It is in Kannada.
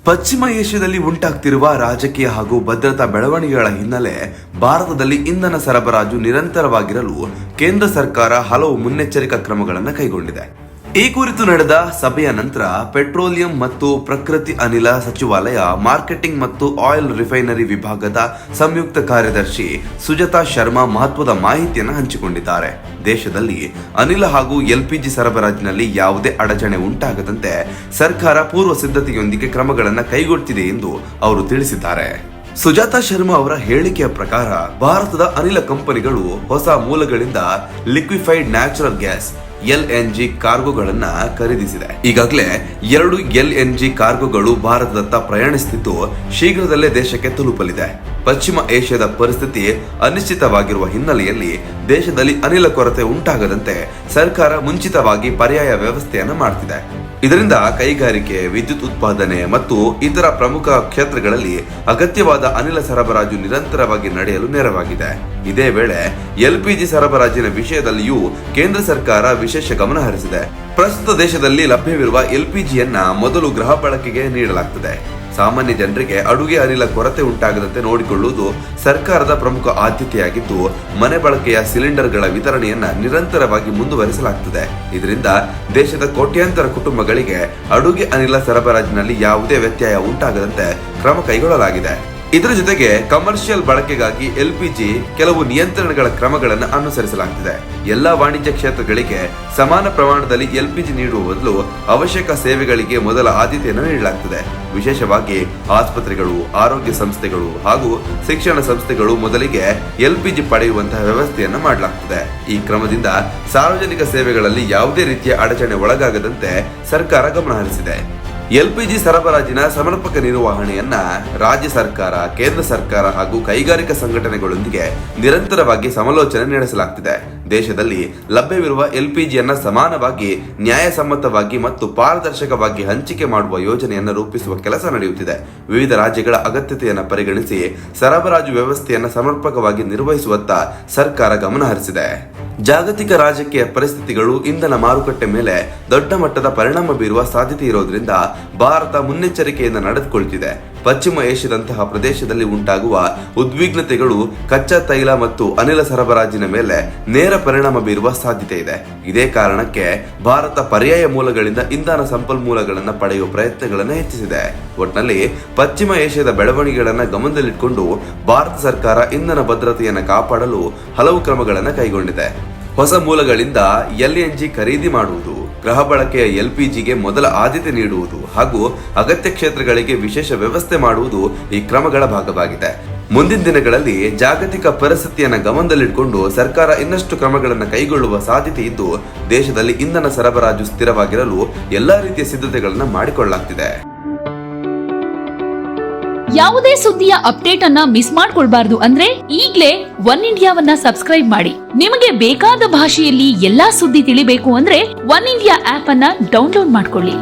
ಪಶ್ಚಿಮ ಏಷ್ಯಾದಲ್ಲಿ ಉಂಟಾಗ್ತಿರುವ ರಾಜಕೀಯ ಹಾಗೂ ಭದ್ರತಾ ಬೆಳವಣಿಗೆಗಳ ಹಿನ್ನೆಲೆ ಭಾರತದಲ್ಲಿ ಇಂಧನ ಸರಬರಾಜು ನಿರಂತರವಾಗಿರಲು ಕೇಂದ್ರ ಸರ್ಕಾರ ಹಲವು ಮುನ್ನೆಚ್ಚರಿಕಾ ಕ್ರಮಗಳನ್ನು ಕೈಗೊಂಡಿದೆ. ಈ ಕುರಿತು ನಡೆದ ಸಭೆಯ ನಂತರ ಪೆಟ್ರೋಲಿಯಂ ಮತ್ತು ಪ್ರಕೃತಿ ಅನಿಲ ಸಚಿವಾಲಯ ಮಾರ್ಕೆಟಿಂಗ್ ಮತ್ತು ಆಯಿಲ್ ರಿಫೈನರಿ ವಿಭಾಗದ ಸಂಯುಕ್ತ ಕಾರ್ಯದರ್ಶಿ ಸುಜಾತಾ ಶರ್ಮಾ ಮಹತ್ವದ ಮಾಹಿತಿಯನ್ನು ಹಂಚಿಕೊಂಡಿದ್ದಾರೆ. ದೇಶದಲ್ಲಿ ಅನಿಲ ಹಾಗೂ ಎಲ್ಪಿಜಿ ಸರಬರಾಜಿನಲ್ಲಿ ಯಾವುದೇ ಅಡಚಣೆ ಉಂಟಾಗದಂತೆ ಸರ್ಕಾರ ಪೂರ್ವ ಸಿದ್ಧತೆಯೊಂದಿಗೆ ಕ್ರಮಗಳನ್ನು ಕೈಗೊಳ್ಳುತ್ತಿದೆ ಎಂದು ಅವರು ತಿಳಿಸಿದ್ದಾರೆ. ಸುಜಾತಾ ಶರ್ಮಾ ಅವರ ಹೇಳಿಕೆಯ ಪ್ರಕಾರ ಭಾರತದ ಅನಿಲ ಕಂಪನಿಗಳು ಹೊಸ ಮೂಲಗಳಿಂದ ಲಿಕ್ವಿಫೈಡ್ ನ್ಯಾಚುರಲ್ ಗ್ಯಾಸ್ LNG ಕಾರ್ಗೋಗಳನ್ನ ಖರೀದಿಸಿದೆ. ಈಗಾಗಲೇ 2 LNG ಕಾರ್ಗೋಗಳು ಭಾರತದತ್ತ ಪ್ರಯಾಣಿಸುತ್ತಿದ್ದು ಶೀಘ್ರದಲ್ಲೇ ದೇಶಕ್ಕೆ ತಲುಪಲಿದೆ. ಪಶ್ಚಿಮ ಏಷ್ಯಾದ ಪರಿಸ್ಥಿತಿ ಅನಿಶ್ಚಿತವಾಗಿರುವ ಹಿನ್ನೆಲೆಯಲ್ಲಿ ದೇಶದಲ್ಲಿ ಅನಿಲ ಕೊರತೆ ಉಂಟಾಗದಂತೆ ಸರ್ಕಾರ ಮುಂಚಿತವಾಗಿ ಪರ್ಯಾಯ ವ್ಯವಸ್ಥೆಯನ್ನು ಮಾಡುತ್ತಿದೆ. ಇದರಿಂದ ಕೈಗಾರಿಕೆ, ವಿದ್ಯುತ್ ಉತ್ಪಾದನೆ ಮತ್ತು ಇತರ ಪ್ರಮುಖ ಕ್ಷೇತ್ರಗಳಲ್ಲಿ ಅಗತ್ಯವಾದ ಅನಿಲ ಸರಬರಾಜು ನಿರಂತರವಾಗಿ ನಡೆಯಲು ನೆರವಾಗಿದೆ. ಇದೇ ವೇಳೆ LPG ಸರಬರಾಜಿನ ವಿಷಯದಲ್ಲಿಯೂ ಕೇಂದ್ರ ಸರ್ಕಾರ ವಿಶೇಷ ಗಮನ ಹರಿಸಿದೆ. ಪ್ರಸ್ತುತ ದೇಶದಲ್ಲಿ ಲಭ್ಯವಿರುವ LPGಯನ್ನ ಮೊದಲು ಗೃಹ ಬಳಕೆಗೆ ನೀಡಲಾಗುತ್ತದೆ. ಸಾಮಾನ್ಯ ಜನರಿಗೆ ಅಡುಗೆ ಅನಿಲ ಕೊರತೆ ಉಂಟಾಗದಂತೆ ನೋಡಿಕೊಳ್ಳುವುದು ಸರ್ಕಾರದ ಪ್ರಮುಖ ಆದ್ಯತೆಯಾಗಿದ್ದು, ಮನೆ ಬಳಕೆಯ ಸಿಲಿಂಡರ್ಗಳ ವಿತರಣೆಯನ್ನ ನಿರಂತರವಾಗಿ ಮುಂದುವರಿಸಲಾಗುತ್ತದೆ. ಇದರಿಂದ ದೇಶದ ಕೋಟ್ಯಾಂತರ ಕುಟುಂಬಗಳಿಗೆ ಅಡುಗೆ ಅನಿಲ ಸರಬರಾಜಿನಲ್ಲಿ ಯಾವುದೇ ವ್ಯತ್ಯಯ ಉಂಟಾಗದಂತೆ ಕ್ರಮ ಕೈಗೊಳ್ಳಲಾಗಿದೆ. ಇದರ ಜೊತೆಗೆ ಕಮರ್ಷಿಯಲ್ ಬಳಕೆಗಾಗಿ LPG ಕೆಲವು ನಿಯಂತ್ರಣಗಳ ಕ್ರಮಗಳನ್ನು ಅನುಸರಿಸಲಾಗುತ್ತಿದೆ. ಎಲ್ಲಾ ವಾಣಿಜ್ಯ ಕ್ಷೇತ್ರಗಳಿಗೆ ಸಮಾನ ಪ್ರಮಾಣದಲ್ಲಿ LPG ನೀಡುವ ಬದಲು ಅವಶ್ಯಕ ಸೇವೆಗಳಿಗೆ ಮೊದಲ ಆದ್ಯತೆಯನ್ನು ನೀಡಲಾಗುತ್ತದೆ. ವಿಶೇಷವಾಗಿ ಆಸ್ಪತ್ರೆಗಳು, ಆರೋಗ್ಯ ಸಂಸ್ಥೆಗಳು ಹಾಗೂ ಶಿಕ್ಷಣ ಸಂಸ್ಥೆಗಳು ಮೊದಲಿಗೆ LPG ಪಡೆಯುವಂತಹ ವ್ಯವಸ್ಥೆಯನ್ನು ಮಾಡಲಾಗುತ್ತದೆ. ಈ ಕ್ರಮದಿಂದ ಸಾರ್ವಜನಿಕ ಸೇವೆಗಳಲ್ಲಿ ಯಾವುದೇ ರೀತಿಯ ಅಡಚಣೆ ಒಳಗಾಗದಂತೆ ಸರ್ಕಾರ ಗಮನ ಹರಿಸಿದೆ. LPG ಸರಬರಾಜಿನ ಸಮರ್ಪಕ ನಿರ್ವಹಣೆಯನ್ನ ರಾಜ್ಯ ಸರ್ಕಾರ, ಕೇಂದ್ರ ಸರ್ಕಾರ ಹಾಗೂ ಕೈಗಾರಿಕಾ ಸಂಘಟನೆಗಳೊಂದಿಗೆ ನಿರಂತರವಾಗಿ ಸಮಾಲೋಚನೆ ನಡೆಸಲಾಗುತ್ತಿದೆ. ದೇಶದಲ್ಲಿ ಲಭ್ಯವಿರುವ LPGಯನ್ನ ಸಮಾನವಾಗಿ, ನ್ಯಾಯಸಮ್ಮತವಾಗಿ ಮತ್ತು ಪಾರದರ್ಶಕವಾಗಿ ಹಂಚಿಕೆ ಮಾಡುವ ಯೋಜನೆಯನ್ನು ರೂಪಿಸುವ ಕೆಲಸ ನಡೆಯುತ್ತಿದೆ. ವಿವಿಧ ರಾಜ್ಯಗಳ ಅಗತ್ಯತೆಯನ್ನು ಪರಿಗಣಿಸಿ ಸರಬರಾಜು ವ್ಯವಸ್ಥೆಯನ್ನು ಸಮರ್ಪಕವಾಗಿ ನಿರ್ವಹಿಸುವತ್ತ ಸರ್ಕಾರ ಗಮನ ಹರಿಸಿದೆ. ಜಾಗತಿಕ ರಾಜಕೀಯ ಪರಿಸ್ಥಿತಿಗಳು ಇಂಧನ ಮಾರುಕಟ್ಟೆ ಮೇಲೆ ದೊಡ್ಡ ಮಟ್ಟದ ಪರಿಣಾಮ ಬೀರುವ ಸಾಧ್ಯತೆ ಇರೋದ್ರಿಂದ ಭಾರತ ಮುನ್ನೆಚ್ಚರಿಕೆಯಿಂದ ನಡೆದುಕೊಳ್ಳುತ್ತಿದೆ. ಪಶ್ಚಿಮ ಏಷ್ಯಾದಂತಹ ಪ್ರದೇಶದಲ್ಲಿ ಉಂಟಾಗುವ ಉದ್ವಿಗ್ನತೆಗಳು ಕಚ್ಚಾ ತೈಲ ಮತ್ತು ಅನಿಲ ಸರಬರಾಜಿನ ಮೇಲೆ ನೇರ ಪರಿಣಾಮ ಬೀರುವ ಸಾಧ್ಯತೆ ಇದೆ. ಇದೇ ಕಾರಣಕ್ಕೆ ಭಾರತ ಪರ್ಯಾಯ ಮೂಲಗಳಿಂದ ಇಂಧನ ಸಂಪನ್ಮೂಲಗಳನ್ನು ಪಡೆಯುವ ಪ್ರಯತ್ನಗಳನ್ನು ಹೆಚ್ಚಿಸಿದೆ. ಒಟ್ಟಿನಲ್ಲಿ ಪಶ್ಚಿಮ ಏಷ್ಯಾದ ಬೆಳವಣಿಗೆಗಳನ್ನು ಗಮನದಲ್ಲಿಟ್ಟುಕೊಂಡು ಭಾರತ ಸರ್ಕಾರ ಇಂಧನ ಭದ್ರತೆಯನ್ನು ಕಾಪಾಡಲು ಹಲವು ಕ್ರಮಗಳನ್ನು ಕೈಗೊಂಡಿದೆ. ಹೊಸ ಮೂಲಗಳಿಂದ LNG ಖರೀದಿ ಮಾಡುವುದು, ಗೃಹ ಬಳಕೆಯ LPGಗೆ ಮೊದಲ ಆದ್ಯತೆ ನೀಡುವುದು ಹಾಗೂ ಅಗತ್ಯ ಕ್ಷೇತ್ರಗಳಿಗೆ ವಿಶೇಷ ವ್ಯವಸ್ಥೆ ಮಾಡುವುದು ಈ ಕ್ರಮಗಳ ಭಾಗವಾಗಿದೆ. ಮುಂದಿನ ದಿನಗಳಲ್ಲಿ ಜಾಗತಿಕ ಪರಿಸ್ಥಿತಿಯನ್ನು ಗಮನದಲ್ಲಿಟ್ಟುಕೊಂಡು ಸರ್ಕಾರ ಇನ್ನಷ್ಟು ಕ್ರಮಗಳನ್ನು ಕೈಗೊಳ್ಳುವ ಸಾಧ್ಯತೆ ಇದ್ದು, ದೇಶದಲ್ಲಿ ಇಂಧನ ಸರಬರಾಜು ಸ್ಥಿರವಾಗಿರಲು ಎಲ್ಲಾ ರೀತಿಯ ಸಿದ್ಧತೆಗಳನ್ನು ಮಾಡಿಕೊಳ್ಳಲಾಗುತ್ತಿದೆ. ಯಾವುದೇ ಸುದ್ದಿಯ ಅಪ್ಡೇಟ್ ಅನ್ನ ಮಿಸ್ ಮಾಡ್ಕೊಳ್ಬಾರ್ದು ಅಂದ್ರೆ ಈಗ್ಲೇ ಒನ್ ಇಂಡಿಯಾವನ್ನ ಸಬ್ಸ್ಕ್ರೈಬ್ ಮಾಡಿ. ನಿಮಗೆ ಬೇಕಾದ ಭಾಷೆಯಲ್ಲಿ ಎಲ್ಲಾ ಸುದ್ದಿ ತಿಳಿಬೇಕು ಅಂದ್ರೆ ಒನ್ ಇಂಡಿಯಾ ಆಪ್ ಅನ್ನ ಡೌನ್ಲೋಡ್ ಮಾಡ್ಕೊಳ್ಳಿ.